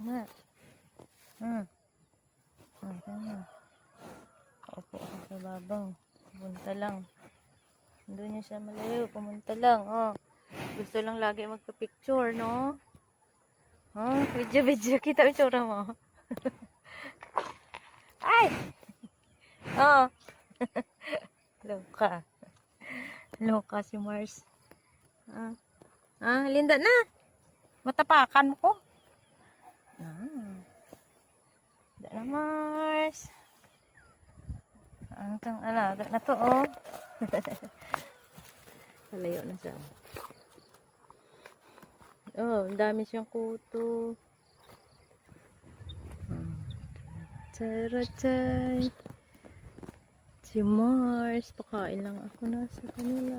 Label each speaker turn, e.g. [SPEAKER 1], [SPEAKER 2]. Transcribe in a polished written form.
[SPEAKER 1] Na. Hmm. Tama. Opo ako sa babaw. Pumunta lang. Doon niya siya malayo. Pumunta lang. Oh. Gusto lang lagi magpa-picture, no? Oh, video. Kita yung tsura mo. Ay! Oh. Loka. Loka si Mars. Linda na. Matapakan mo ko. Linda na Mars. Ang kang alaga na to, oh. Malayo na siya. Oh, ang dami siyang kuto. Charatay. Si Mars. Pakain lang ako na sa kanila.